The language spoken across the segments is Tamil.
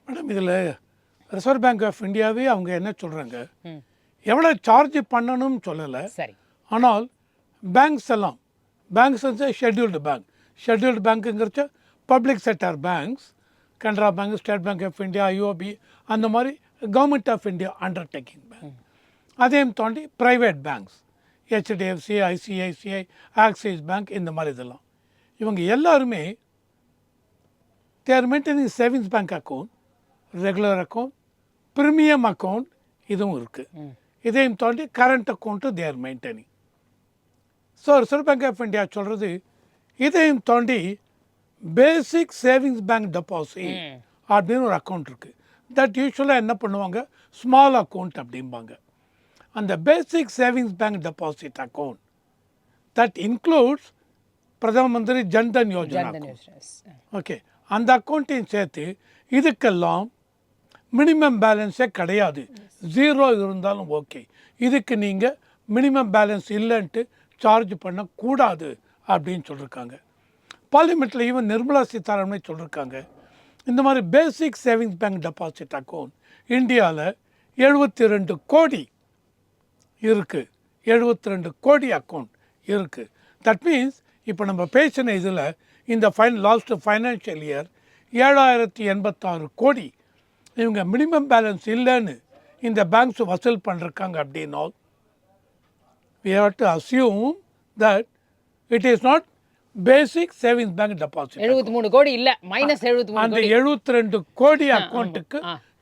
மேடம் இதில் ரிசர்வ் பேங்க் ஆஃப் இந்தியாவே அவங்க என்ன சொல்கிறாங்க, எவ்வளோ சார்ஜ் பண்ணணும்னு சொல்லலை. சரி. ஆனால் பேங்க்ஸ் எல்லாம், பேங்க்ஸ் வந்து ஷெட்யூல்டு பேங்க்குங்கிறச்ச public sector banks, Canara bank, State Bank of India, IOB, அந்த மாதிரி government of India undertaking bank. அதையும் தாண்டி private banks, HDFC, ICICI, Axis bank, இந்த மாதிரி இதெல்லாம் இவங்க எல்லாருமே their maintaining savings bank account, regular account, premium account, இதுவும் இருக்குது. இதையும் தாண்டி current account their maintaining. So Reserve Bank of India சொல்கிறது, இதையும் தாண்டி பேசிக் சேவிங்ஸ் பேங்க் டெபாசிட் அப்படின்னு ஒரு அக்கௌண்ட் இருக்குது. தட் யூஸ்வலாக என்ன பண்ணுவாங்க, ஸ்மால் அக்கௌண்ட் அப்படிம்பாங்க. அந்த பேசிக் savings bank deposit account that includes பிரதம மந்திரி ஜன்தன் யோஜனா. ஓகே, அந்த அக்கௌண்ட்டையும் சேர்த்து இதுக்கெல்லாம் மினிமம் பேலன்ஸே கிடையாது. 0 இருந்தாலும் ஓகே, இதுக்கு நீங்கள் மினிமம் பேலன்ஸ் இல்லைன்ட்டு சார்ஜ் பண்ணக்கூடாது அப்படின்னு சொல்லியிருக்காங்க. பார்லிமெண்ட்டில் ஈவன் நிர்மலா சீதாராமனே சொல்லியிருக்காங்க, இந்த மாதிரி பேசிக் சேவிங்ஸ் பேங்க் டெபாசிட் அக்கௌண்ட் இந்தியாவில் 72 கோடி இருக்குது. 72 கோடி அக்கௌண்ட் இருக்குது. தட் மீன்ஸ் இப்போ நம்ம பேசின இதில் இந்த லாஸ்ட் ஃபைனான்ஷியல் இயர் 7086 கோடி இவங்க மினிமம் பேலன்ஸ் இல்லைன்னு இந்த பேங்க்ஸ் வசூல் பண்ணிருக்காங்க. அப்படின்னா we have to assume that it is not basic savings bank deposit. 73 கோடி இல்ல, மைனஸ் 73 அந்த 72 கோடி அக்கௌண்ட்டுக்கு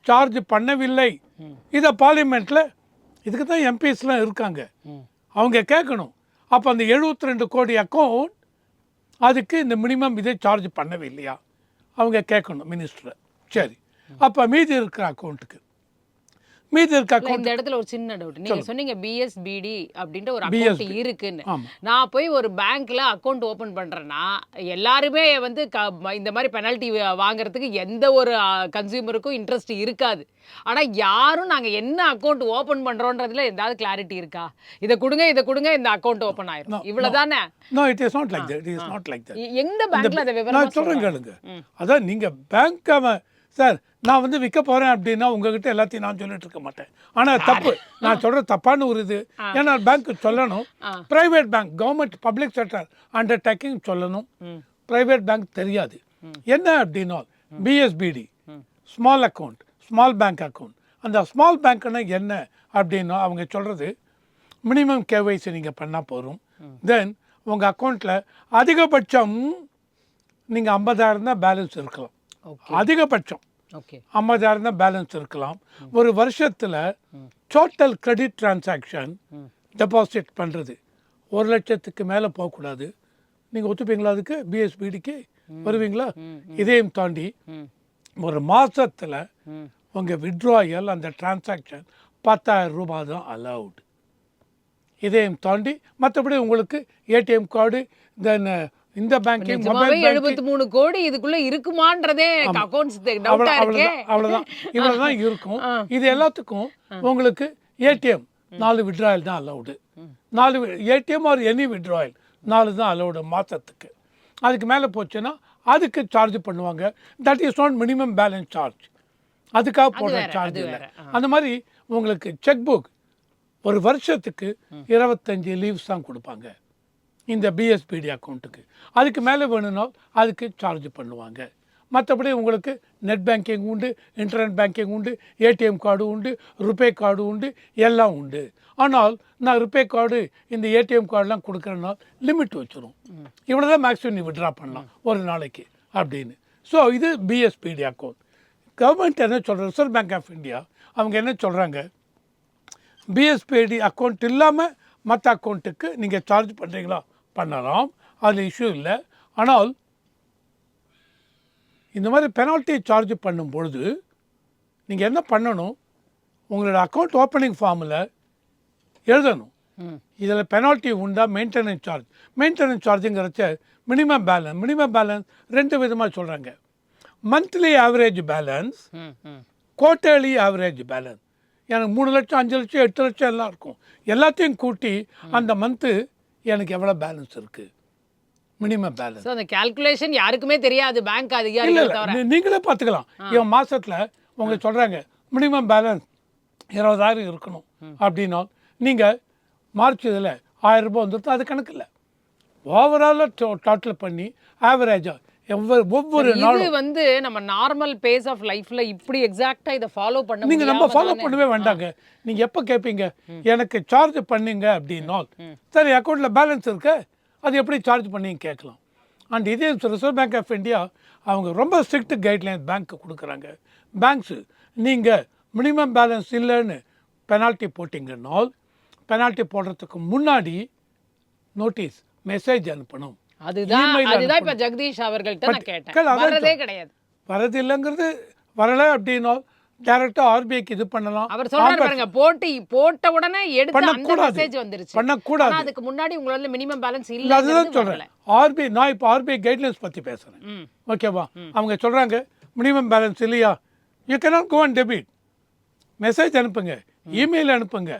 சார்ஜ் பண்ணவில்லை. இதை பார்லிமெண்ட்டில், இதுக்கு தான் எம்பிஸ்லாம் இருக்காங்க, அவங்க கேட்கணும். அப்போ அந்த 72 கோடி அக்கௌண்ட் அதுக்கு இந்த மினிமம் இதை சார்ஜ் பண்ணவில்லையா அவங்க கேட்கணும் மினிஸ்டரை. சரி, அப்போ மீதி இருக்கிற அக்கௌண்ட்டுக்கு இந்த இடத்துல ஒரு சின்ன டவுட். நீங்க சொன்னீங்க பிஎஸ்பிடி அப்படின்ற ஒரு அக்கௌண்ட் இருக்குன்னு. நான் போய் ஒரு பேங்க்ல அக்கௌண்ட் ஓபன் பண்றேன்னா எல்லாருமே வந்து இந்த மாதிரி பெனல்ட்டி வாங்குறதுக்கு எந்த ஒரு கன்சியூமருக்கும் இன்ட்ரெஸ்ட் இருக்காது. ஆனா யாரும் நாங்க என்ன அக்கௌண்ட் ஓபன் பண்றோம்ன்றதுல ஏதாவது கிளாரிட்டி இருக்கா? இதை கொடுங்க இந்த அக்கௌண்ட் ஓபன் ஆயிரும், இவ்வளவுதானே? No, it is not like that. It is not like that. எந்த பேங்க்ல அதை விவரமா சொல்றேங்க. அதான் நீங்க பேங்க் சார் நான் வந்து விற்க போகிறேன் அப்படின்னா உங்ககிட்ட எல்லாத்தையும் நான் சொல்லிட்டு இருக்க மாட்டேன். ஆனால் தப்பு, நான் சொல்கிற தப்பான ஒரு இது. ஏன்னா பேங்க் சொல்லணும், private bank, government public sector undertaking சொல்லணும். ப்ரைவேட் பேங்க் தெரியாது. என்ன அப்படின்னா BSBD small account, small bank account. அந்த ஸ்மால் பேங்க்னா என்ன அப்படின்னா அவங்க சொல்கிறது மினிமம் கேஒய்சி நீங்கள் பண்ணால் போதும். தென் உங்கள் அக்கௌண்ட்டில் அதிகபட்சம் நீங்கள் 50,000 தான் பேலன்ஸ் இருக்கலாம். அதிகபட்சம் 50,000 தான் பேலன்ஸ் இருக்கலாம். ஒரு வருஷத்தில் டோட்டல் கிரெடிட் டிரான்சாக்ஷன் டெபாசிட் பண்ணுறது 1 லட்சத்துக்கு மேலே போகக்கூடாது. நீங்கள் ஒத்துப்பீங்களா? அதுக்கு பிஎஸ்பிடிக்கு வருவீங்களா? இதையும் தாண்டி ஒரு மாதத்தில் உங்கள் விட்ராயல் அந்த டிரான்சாக்ஷன் 10,000 ரூபாய் தான் அலவுட். இதையும் தாண்டி மற்றபடி உங்களுக்கு ஏடிஎம் கார்டு, தென் இந்த பேங்கிங், மொபைல் 73 கோடி இதுக்குள்ள இருக்குமான்றதே அக்கவுண்ட்ஸ் டவுட்டா இருக்கு. அவ்வளவுதான், இவ்வளவுதான் இருக்கும். இது எல்லாத்துக்கும் உங்களுக்கு ஏடிஎம் 4 விட்ராயல் தான் allowed. 4 ATM or any withdrawal 4 தான் அலவுடு மாதத்துக்கு. அதுக்கு மேலே போச்சுன்னா அதுக்கு சார்ஜ் பண்ணுவாங்க. That is not minimum balance charge, அதுக்காக போடுற சார்ஜ் இல்லை. அந்த மாதிரி உங்களுக்கு செக் புக் ஒரு வருஷத்துக்கு 25 லீவ்ஸ் தான் கொடுப்பாங்க இந்த பிஎஸ்பிடி அக்கௌண்ட்டுக்கு. அதுக்கு மேலே வேணும்னா அதுக்கு சார்ஜ் பண்ணுவாங்க. மற்றபடி உங்களுக்கு நெட் பேங்கிங் உண்டு, இன்டர்நெட் பேங்கிங் உண்டு, ஏடிஎம் கார்டு உண்டு, ருபே கார்டு உண்டு, எல்லாம் உண்டு. ஆனால் நான் ருபே கார்டு இந்த ஏடிஎம் கார்டெலாம் கொடுக்குறனால லிமிட் வச்சிடும். இவ்வளோ தான் மேக்ஸிமம் நீ விட்ரா பண்ணலாம் ஒரு நாளைக்கு அப்படின்னு. ஸோ இது பிஎஸ்பிடி அக்கௌண்ட். கவர்மெண்ட் என்ன சொல்கிற, ரிசர்வ் பேங்க் ஆஃப் இந்தியா அவங்க என்ன சொல்கிறாங்க, பிஎஸ்பிடி அக்கௌண்ட் இல்லாமல் மற்ற அக்கௌண்ட்டுக்கு நீங்கள் சார்ஜ் பண்ணுறீங்களா? பண்ணலாம், அதில் இஷ்யூ இல்லை. ஆனால் இந்த மாதிரி பெனால்ட்டி சார்ஜ் பண்ணும் பொழுது நீங்கள் என்ன பண்ணணும், உங்களோட அக்கௌண்ட் ஓப்பனிங் ஃபார்மில் எழுதணும், இதில் பெனால்ட்டி உண்டா, மெயின்டெனன்ஸ் சார்ஜ். மெயின்டெனன்ஸ் சார்ஜுங்கிறச்ச மினிமம் பேலன்ஸ் 2 விதமாக சொல்கிறாங்க. Monthly average balance, quarterly average balance. எனக்கு 3 லட்சம், 5 லட்சம், 8 லட்சம் எல்லாம் இருக்கும். எல்லாத்தையும் கூட்டி அந்த மந்த்து எனக்கு எவ்வளோ பேலன்ஸ் இருக்குது மினிமம் பேலன்ஸ். ஸோ அந்த கால்குலேஷன் யாருக்குமே தெரியாது பேங்க் இல்லை அதிகாரிகள் தவிர. இல்லை நீங்களே பார்த்துக்கலாம். இவன் மாதத்தில் உங்க சொல்கிறாங்க மினிமம் பேலன்ஸ் 20,000 இருக்கணும் அப்படின்னா நீங்கள் மார்ச் இதில் 1000 ரூபாய் வந்துட்டு அது கணக்கு இல்லை. ஓவராலாக டோட்டல் பண்ணி ஆவரேஜாக ஒவ்வொரு இது நாளும் வந்து நம்ம நார்மல் பேஸ் ஆஃப் லைஃப்ல இப்படி எக்ஸாக்ட்டா இதை ஃபாலோ பண்ண நீங்கள் நம்ம முடியாம ஃபாலோ தானே? பண்ணவே வேண்டாங்க. நீங்கள் எப்போ கேட்பீங்க எனக்கு சார்ஜ் பண்ணுங்க அப்படின்னா சரி அக்கௌண்ட்டில் பேலன்ஸ் இருக்கு அது எப்படி சார்ஜ் பண்ணிங்க கேட்கலாம். அண்ட் இதே ரிசர்வ் பேங்க் ஆஃப் இந்தியா அவங்க ரொம்ப ஸ்ட்ரிக்ட் கைட்லைன் பேங்க்கு கொடுக்குறாங்க. பேங்க்ஸு நீங்கள் மினிமம் பேலன்ஸ் இல்லைன்னு பெனால்ட்டி போட்டிங்கன்னால் பெனால்ட்டி போடுறதுக்கு முன்னாடி நோட்டீஸ் மெசேஜ் அனுப்பணும். அதுதான் email அதுதான் இப்ப அனுப்பணும். ஜெகதீஷ் அவர்கள்ட்ட நான் கேட்டேன். அதான் வரதே சொல்றேன். கிடையாது. வரது இல்லைங்கிறது வரல அப்படின்னா டேரெக்டாக ஆர்பிஐக்கு இது பண்ணலாம். அவர் சொல்றாரு பாருங்க போட்ட உடனே எடுத்து அந்த பண்ணக்கூடாது. மெசேஜ் வந்துருச்சு. பண்ணக்கூடாது. ஆனா அதுக்கு முன்னாடி உங்களால மினிமம் பேலன்ஸ் இல்ல. அதுதான் சொல்கிறேன். ஆர்பிஐ நான் இப்போ ஆர்பிஐ கைட்லைன்ஸ் பற்றி பேசுகிறேன். ஓகேவா? அவங்க சொல்கிறாங்க மினிமம் பேலன்ஸ் இல்லையா you cannot go and debit. Message அனுப்புங்க, இமெயில் அனுப்புங்க.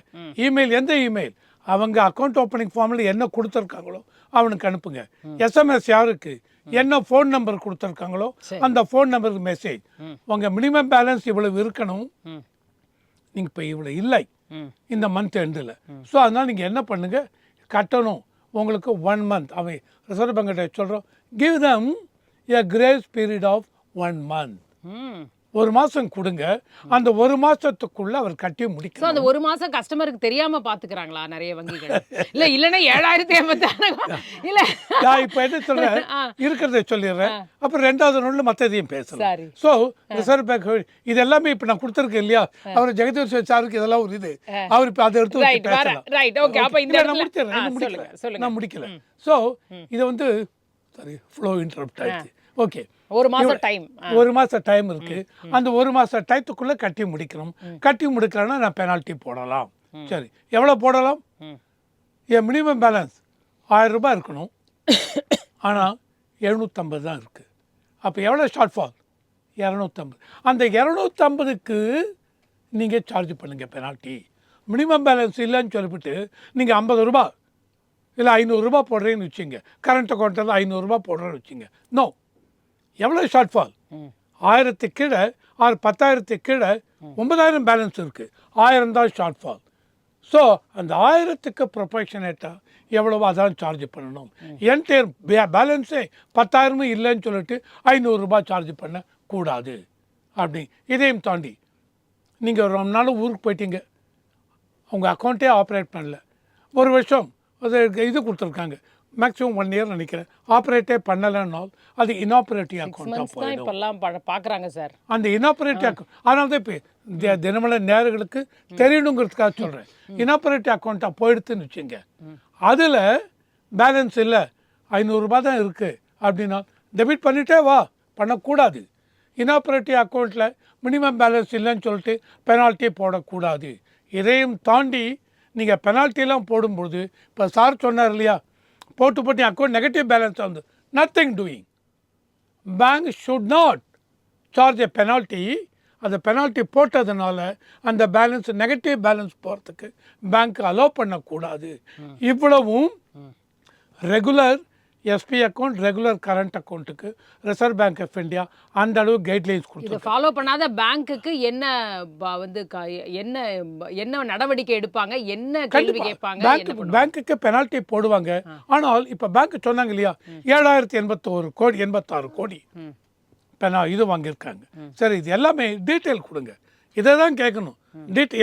இமெயில் எந்த இமெயில் அவங்க அக்கௌண்ட் ஓப்பனிங் ஃபார்மில் என்ன கொடுத்துருக்காங்களோ அவனுக்கு அனுப்புங்க. எஸ்எம்எஸ் யாருக்கு என்ன ஃபோன் நம்பர் கொடுத்துருக்காங்களோ அந்த ஃபோன் நம்பருக்கு மெசேஜ் உங்கள் மினிமம் பேலன்ஸ் இவ்வளவு இருக்கணும், நீங்கள் இப்போ இவ்வளோ இல்லை இந்த மந்த் எண்டில். ஸோ அதனால் நீங்கள் என்ன பண்ணுங்க கட்டணும். உங்களுக்கு 1 month அவன் ரிசர்வ் பேங்கிட்ட சொல்கிறோம் give them a grace period of 1 month. 1 மாதம் கொடுங்க. அந்த 1 மாதத்துக்குள்ள அவர் கட்டி சோ முடிக்கணும். அந்த 1 மாசம் கஸ்டமருக்கு தெரியாம பாத்துக்கறாங்களா நிறைய வங்கிகள்? இல்ல இல்லனா 7086 இல்ல நான் இப்போ என்ன சொல்றேன் இருக்கிறத சொல்லிடுறேன். அப்புறம் 2வது நோட்ல மற்றதையும் பேசுறேன். சரி. ஸோ ரிசர்வ் பேங்க் இது எல்லாமே இப்போ நான் கொடுத்துருக்கேன் இல்லையா அவர் ஜெகதீஷ் சாருக்கு இதெல்லாம் ஒரு இது அவர் இப்போ அதை எடுத்து வச்சு ரைட் பேசலாம். Right okay. அப்ப இந்த நான் இடத்துல முடிக்கிறேன். சொல்லுங்க. நான் முடிக்கல. ஸோ இது வந்து சாரி ஃப்ளோ இன்டரப்ட் ஆயிடுச்சு. ஓகே 1 மாசம் டைம். 1 மாதம் டைம் இருக்கு. அந்த 1 மாதம் டயத்துக்குள்ள கட்டி முடிக்கணும். கட்டி முடிக்கலன்னா நான் பெனால்ட்டி போடலாம். சரி எவ்வளோ போடலாம்? என் மினிமம் பேலன்ஸ் 1000 ரூபாய் இருக்கணும். ஆனால் 750 தான் இருக்குது. அப்போ எவ்வளோ ஷார்ட் ஃபால்? 250. அந்த 250க்கு நீங்கள் சார்ஜ் பண்ணுங்கள் பெனால்ட்டி. மினிமம் பேலன்ஸ் இல்லைன்னு சொல்லிவிட்டு நீங்கள் 50 ரூபா இல்லை 500 ரூபா போடுறேன்னு வச்சுங்க. கரண்ட் அக்கௌண்ட்டில் 500 ரூபா போடுறேன்னு வச்சுங்க. நோ எவ்வளோ ஷார்ட் ஃபால்? 1000 கீழே 10,000 கீழே 9,000 பேலன்ஸ் இருக்குது. 1000 தான் ஷார்ட் ஃபால். ஸோ அந்த 1000க்கு ப்ரொபோர்ஷனேட்டாக எவ்வளவோ அதான் சார்ஜ் பண்ணணும். என்டையர் பேலன்ஸே 10,000 இல்லைன்னு சொல்லிட்டு 500 ரூபா சார்ஜ் பண்ணக்கூடாது. அப்படி இதையும் தாண்டி நீங்கள் ஒரு 2 நாள் ஊருக்கு போயிட்டீங்க உங்கள் அக்கௌண்ட்டே ஆப்ரேட் பண்ணல. 1 வருஷம் அது இது கொடுத்துருக்காங்க மேக்ஸிமம் 1 இயர் நினைக்கிறேன் ஆப்ரேட்டே பண்ணலைன்னால் அது இனாப்ரேட்டிவ் அக்கௌண்ட்டாக போயிடும். இப்பெல்லாம் பாக்குறாங்க சார் அந்த இனாப்ரேட்டிவ் அக்கௌண்ட். அதனால தான் இப்போ தினமலை நேர்களுக்கு தெரியணுங்கிறதுக்காக சொல்கிறேன். இனாப்ரேட்டிவ் அக்கௌண்ட்டாக போயிடுத்துன்னு வச்சுங்க. அதில் பேலன்ஸ் இல்லை 500 ரூபா தான் இருக்குது அப்படின்னா டெபிட் பண்ணிட்டே வா பண்ணக்கூடாது. இனாப்ரேட்டிவ் அக்கௌண்ட்டில் மினிமம் பேலன்ஸ் இல்லைன்னு சொல்லிட்டு பெனால்ட்டி போடக்கூடாது. இதையும் தாண்டி நீங்கள் பெனால்ட்டிலாம் போடும்பொழுது இப்போ சார் சொன்னார் இல்லையா போட்டு அக்கௌண்ட் நெகட்டிவ் பேலன்ஸ் வந்து nothing doing. Bank should not charge a penalty. அந்த பெனால்ட்டி போட்டதுனால அந்த பேலன்ஸ் நெகட்டிவ் பேலன்ஸ் போகிறதுக்கு பேங்க் அலோவ் பண்ணக்கூடாது. இவ்வளவும் regular SP account regular current அக்கௌண்ட்டுக்கு ரிசர்வ் பேங்க் ஆஃப் இந்தியா அந்த அளவு கைட்லைன்ஸ் இதை கொடுத்துருக்கு. ஃபாலோ பண்ணாத பேங்க்குக்கு என்ன வந்து என்ன என்ன நடவடிக்கை எடுப்பாங்க, என்ன கேள்வி கேட்பாங்க, என்ன பண்ணுவாங்க? பேங்க்குக்கு பெனால்ட்டி போடுவாங்க. ஆனால் இப்போ பேங்க் சொன்னாங்க இல்லையா 7,086 கோடி இது வாங்கியிருக்காங்க. சரி இது எல்லாமே டீட்டெயில் கொடுங்க. இதை தான் கேட்கணும்.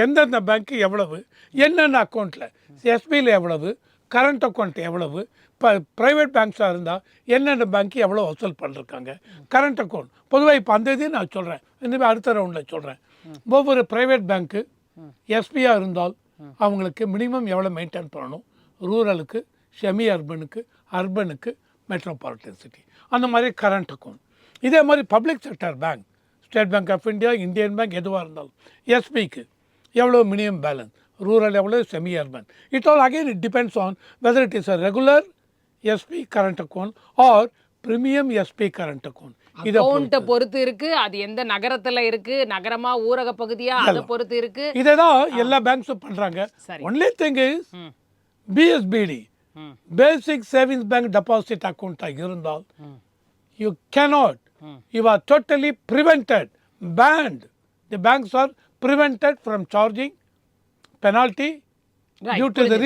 எந்தெந்த பேங்க்கு எவ்வளவு, என்னென்ன அக்கௌண்ட்டில், எஸ்பியில் எவ்வளவு, கரண்ட் அக்கௌண்ட் எவ்வளவு, இப்போ ப்ரைவேட் பேங்க்ஸாக இருந்தால் என்னென்ன பேங்க்கு எவ்வளோ வசூல் பண்ணிருக்காங்க. கரண்ட் அக்கௌண்ட் பொதுவாக இப்போ அந்த இதையும் நான் சொல்கிறேன். இனிமேல் அடுத்த ரவுண்டில் சொல்கிறேன். ஒவ்வொரு ப்ரைவேட் பேங்க்கு எஸ்பியாக இருந்தால் அவங்களுக்கு மினிமம் எவ்வளோ மெயின்டைன் பண்ணணும். ரூரலுக்கு, செமி அர்பனுக்கு, அர்பனுக்கு, மெட்ரோபாலிட்டன் சிட்டி அந்த மாதிரி கரண்ட் அக்கௌண்ட். இதே மாதிரி public sector bank State Bank of India, Indian Bank எதுவாக இருந்தாலும் எஸ்பிக்கு எவ்வளோ மினிமம் பேலன்ஸ், rural எவ்வளோ, semi urban. It all again it depends on whether it is a regular SP current account or premium SP current account. அக்கௌண்ட்டை பொறுத்து இருக்கு, அது எந்த நகரத்துல இருக்கு, நகரமா ஊரக பகுதியா அதை பொறுத்து இருக்கு. இதை தான் எல்லா பேங்க்ஸும் பண்ணுறாங்க. சரி. Only thing is BSBD basic savings bank deposit அக்கௌண்ட்டாக இருந்தால் you cannot, you are totally prevented, banned. The banks are prevented from charging penalty Right, due to the